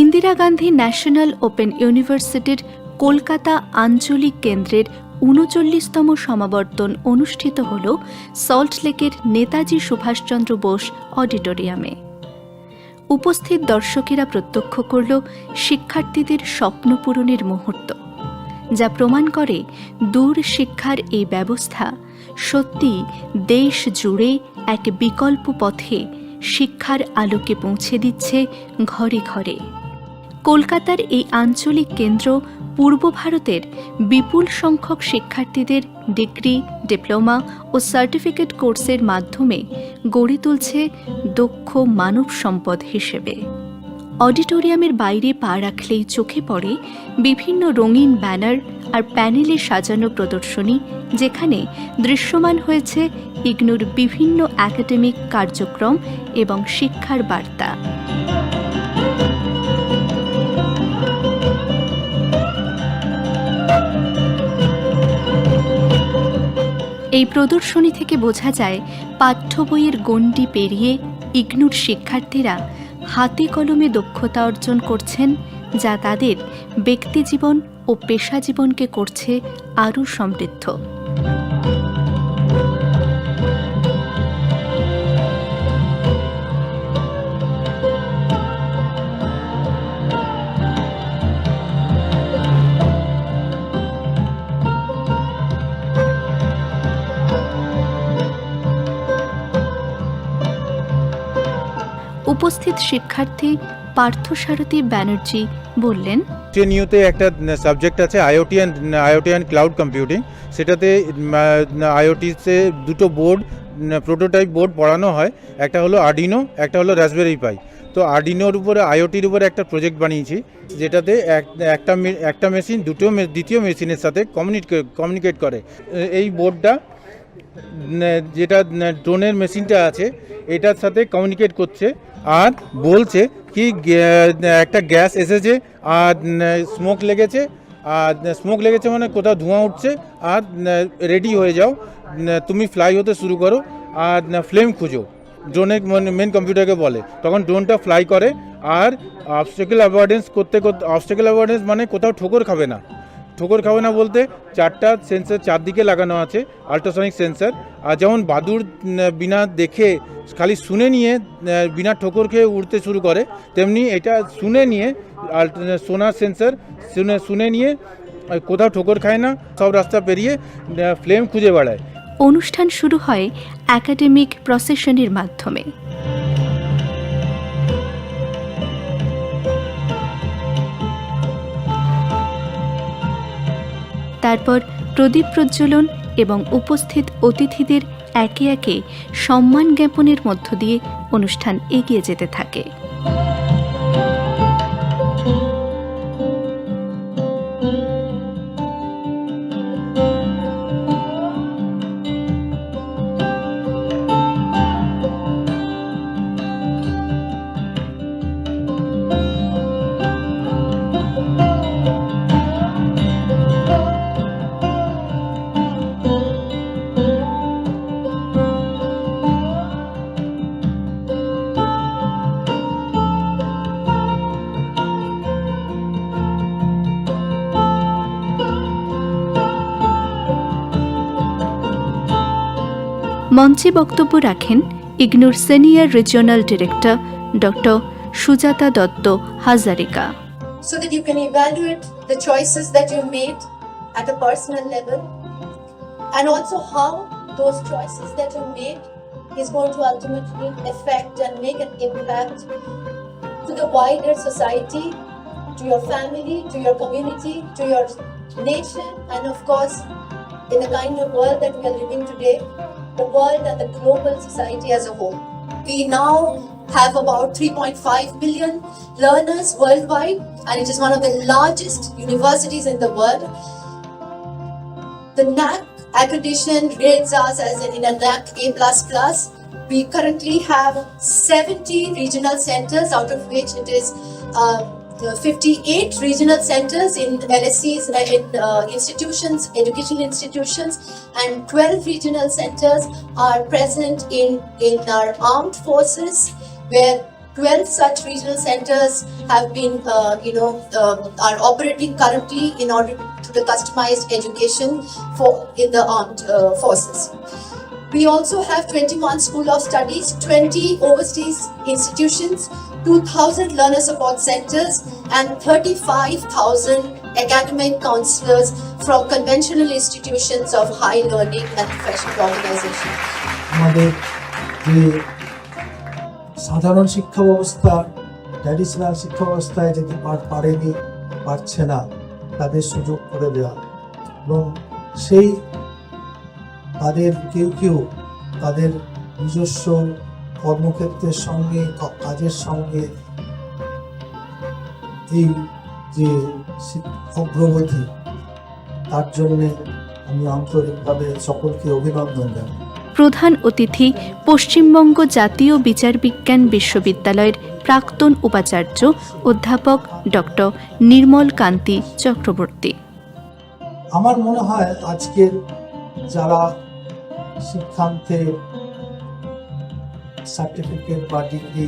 Indira Gandhi national open ইউনিভার্সিটির কলকাতা আঞ্চলিক কেন্দ্রের ৩৯তম সমাবর্তন অনুষ্ঠিত হল সল্টলেকের নেতাজি সুভাষচন্দ্র বোস অডিটোরিয়ামে। উপস্থিত দর্শকেরা প্রত্যক্ষ করল শিক্ষার্থীদের স্বপ্ন পূরণের মুহূর্ত, যা প্রমাণ করে দূর শিক্ষার এই ব্যবস্থা সত্যি দেশ জুড়ে এক বিকল্প পথে শিক্ষার আলোকে পৌঁছে দিচ্ছে ঘরে ঘরে। কলকাতার এই আঞ্চলিক কেন্দ্র পূর্ব ভারতের বিপুল সংখ্যক শিক্ষার্থীদের ডিগ্রি, ডিপ্লোমা ও সার্টিফিকেট কোর্সের মাধ্যমে গড়ে তুলছে দক্ষ মানব সম্পদ হিসেবে। অডিটোরিয়ামের বাইরে পা রাখলেই চোখে পড়ে বিভিন্ন রঙিন ব্যানার আর প্যানেলে সাজানো প্রদর্শনী, যেখানে দৃশ্যমান হয়েছে ইগনুর বিভিন্ন একাডেমিক কার্যক্রম এবং শিক্ষার বার্তা। এই প্রদর্শনী থেকে বোঝা যায় পাঠ্য বইয়ের গণ্ডি পেরিয়ে ইগনুর শিক্ষার্থীরা হাতে কলমে দক্ষতা অর্জন করছেন, যা তাদের ব্যক্তিজীবন ও পেশা জীবনকে করছে আরও সমৃদ্ধ। উপস্থিত শিক্ষার্থী পার্থসারথী ব্যানার্জি বললেন, নিউতে একটা সাবজেক্ট আছে আইওটি অ্যান্ড ক্লাউড কম্পিউটিং। সেটাতে আইওটিতে দুটো বোর্ড, প্রোটোটাইপ বোর্ড পড়ানো হয়। একটা হলো আর্ডিনো, একটা হলো রাসবেরি পাই। তো আর্ডিনোর উপরে আইওটির উপরে একটা প্রজেক্ট বানিয়েছি, যেটাতে একটা মেশিন দ্বিতীয় মেশিনের সাথে কমিউনিকেট করে। এই বোর্ডটা যেটা ড্রোনের মেশিনটা আছে এটার সাথে কমিউনিকেট করছে আর বলছে কি একটা গ্যাস এসেছে আর স্মোক লেগেছে মানে কোথাও ধোঁয়া উঠছে আর রেডি হয়ে যাও, তুমি ফ্লাই হতে শুরু করো আর ফ্লেম খুঁজো। ড্রোনের মেন কম্পিউটারকে বলে, তখন ড্রোনটা ফ্লাই করে আর অবস্টাকেল অ্যাভয়েডেন্স মানে কোথাও ঠোকর খাবে না বলতে চারটা সেন্সার চারদিকে লাগানো আছে, আল্ট্রাসনিক সেন্সার। আর যেমন বাদুড় বিনা দেখে খালি শুনে নিয়ে বিনা ঠোকর খেয়ে উড়তে শুরু করে, তেমনি এটা শুনে নিয়ে সোনার সেন্সার শুনে নিয়ে কোথাও ঠোকর খায় না, সব রাস্তা পেরিয়ে ফ্লেম খুঁজে বেড়ায়। অনুষ্ঠান শুরু হয় একাডেমিক প্রসেশনের মাধ্যমে। তারপর প্রদীপ প্রজ্বলন এবং উপস্থিত অতিথিদের একে একে সম্মান জ্ঞাপনের মধ্য দিয়ে অনুষ্ঠান এগিয়ে যেতে থাকে। মঞ্চে বক্তব্য রাখেন ইগনুর senior regional director doctor Sujata Dutta Hazarika. So that you can evaluate the choices that you made at a personal level, and also how those choices that you made is going to ultimately affect and make an impact to the wider society, to your family, to your community, to your nation, and of course in the kind of world that we are living today, the world and the global society as a whole. We now have about 3.5 million learners worldwide, and it is one of the largest universities in the world. The NAAC accreditation rates us as in a NAAC A++. We currently have 70 regional centers, out of which it is 58 regional centers in LSCs, in institutions, educational institutions, and 12 regional centers are present in our armed forces, where 12 such regional centers have been, are operating currently in order to the customized education in the armed forces. We also have 21 school of studies, 20 overseas institutions, 2,000 learner support centers, and 35,000 academic counselors from conventional institutions of high learning and professional organizations. আমাদের যে সাধারণ শিক্ষা ব্যবস্থা, traditional শিক্ষা ব্যবস্থায় যেতে পারছে না, তাদের সুযোগ করে দেওয়া, এবং সেই তাদের কেউ তাদের নিজস্ব কর্মক্ষেত্রের সঙ্গে কাজের সঙ্গে এই যে অগ্রগতি, তার জন্যে আমি আন্তরিকভাবে সকলকে অভিনন্দন জানাই। প্রধান অতিথি পশ্চিমবঙ্গ জাতীয় বিচার বিজ্ঞান বিশ্ববিদ্যালয়ের প্রাক্তন উপাচার্য অধ্যাপক ডক্টর নির্মল কান্তি চক্রবর্তী। আমার মনে হয় আজকের যারা শিক্ষান্তে সার্টিফিকেট বা ডিগ্রি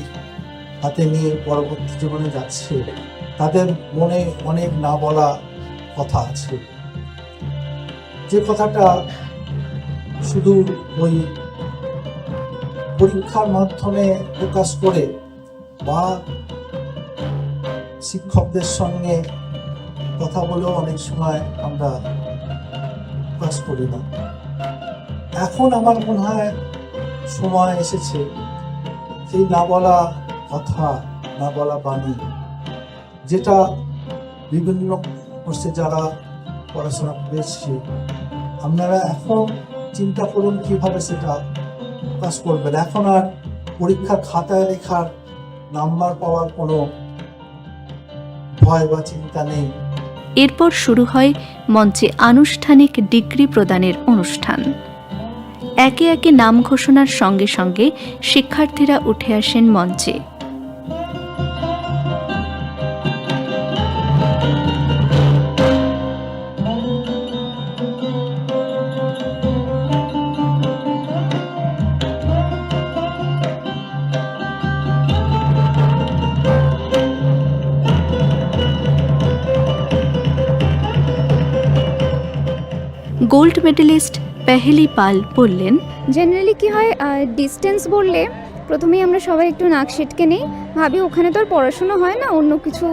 হাতে নিয়ে পরবর্তী জীবনে যাচ্ছে, তাদের মনে অনেক না বলা কথা আছে, যে কথাটা শুধু ওই পরীক্ষার মাধ্যমে প্রকাশ করে বা শিক্ষকদের সঙ্গে কথা বলেও অনেক সময় আমরা প্রকাশ করি না। এখন আমার মনে হয় সময় এসেছে সেই না বলা কথা, না বলা বাণী, যেটা বিভিন্ন কোর্সে যারা পড়াশোনা করেছি, আপনারা এখন চিন্তা করুন কিভাবে সেটা প্রকাশ করবেন। এখন আর পরীক্ষার খাতায় লেখার নাম্বার পাওয়ার কোনো ভয় বা চিন্তা নেই। এরপর শুরু হয় মঞ্চে আনুষ্ঠানিক ডিগ্রি প্রদানের অনুষ্ঠান। একে একে নাম ঘোষণার সঙ্গে সঙ্গে শিক্ষার্থীরা উঠে আসেন মঞ্চে। গোল্ড মেডেলিস্ট পেহেলি পাল বললেন, জেনারেলি কি হয়, ডিস্টেন্স বললে প্রথমেই আমরা সবাই একটু নাক সিটকে নেই, ভাবি ওখানে তো আর পড়াশুনো হয় না, অন্য কিছু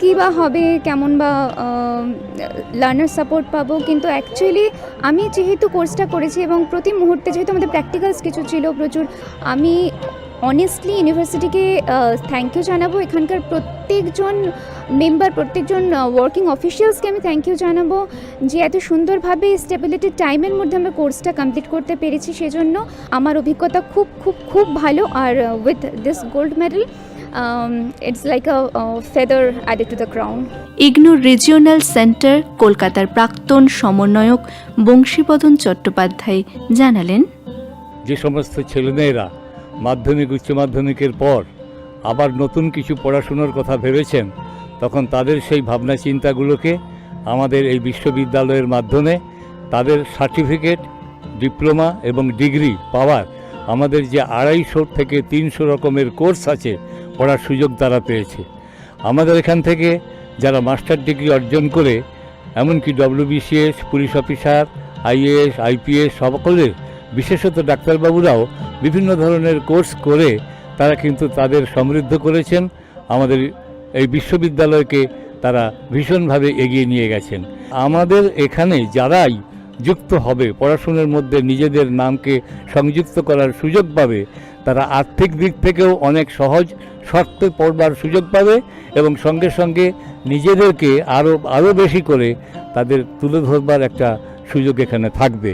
কী বা হবে, কেমন বা লার্নার সাপোর্ট পাবো। কিন্তু অ্যাকচুয়ালি আমি যেহেতু কোর্সটা করেছি এবং প্রতি মুহূর্তে যেহেতু আমাদের প্র্যাকটিক্যালস কিছু ছিল প্রচুর, আমি অনেস্টলি ইউনিভার্সিটিকে থ্যাংক ইউ জানাবো। এখানকার প্রত্যেকজন মেম্বার, প্রত্যেকজন ওয়ার্কিং অফিসিয়ালসকে আমি থ্যাংক ইউ জানাবো যে এত সুন্দরভাবে স্টেবিলিটি টাইমের মধ্যে আমরা কোর্সটা কমপ্লিট করতে পেরেছি। সেজন্য আমার অভিজ্ঞতা খুব খুব খুব ভালো। আর with this gold medal it's like a feather added to the crown. ইগনোর রিজিওনাল সেন্টার কলকাতার প্রাক্তন সমন্বয়ক বংশীবদন চট্টোপাধ্যায় জানালেন, যে সমস্ত ছেলেমেয়েরা মাধ্যমিক উচ্চ মাধ্যমিকের পর আবার নতুন কিছু পড়াশুনোর কথা ভেবেছেন, তখন তাদের সেই ভাবনা চিন্তাগুলোকে আমাদের এই বিশ্ববিদ্যালয়ের মাধ্যমে তাদের সার্টিফিকেট, ডিপ্লোমা এবং ডিগ্রি পাওয়ার আমাদের যে 250 থেকে 300 রকমের কোর্স আছে, পড়ার সুযোগ তারা পেয়েছে। আমাদের এখান থেকে যারা মাস্টার ডিগ্রি অর্জন করে এমনকি WBCS, police officer, IAS, IPS সকলের, বিশেষত ডাক্তারবাবুরাও বিভিন্ন ধরনের কোর্স করে তারা কিন্তু তাদের সমৃদ্ধ করেছেন। আমাদের এই বিশ্ববিদ্যালয়কে তারা ভীষণভাবে এগিয়ে নিয়ে গেছেন। আমাদের এখানে যারাই যুক্ত হবে, পড়াশোনার মধ্যে নিজেদের নামকে সংযুক্ত করার সুযোগ পাবে, তারা আর্থিক দিক থেকেও অনেক সহজ শর্তে পড়বার সুযোগ পাবে এবং সঙ্গে সঙ্গে নিজেদেরকে আরও বেশি করে তাদের তুলে ধরবার একটা সুযোগ এখানে থাকবে।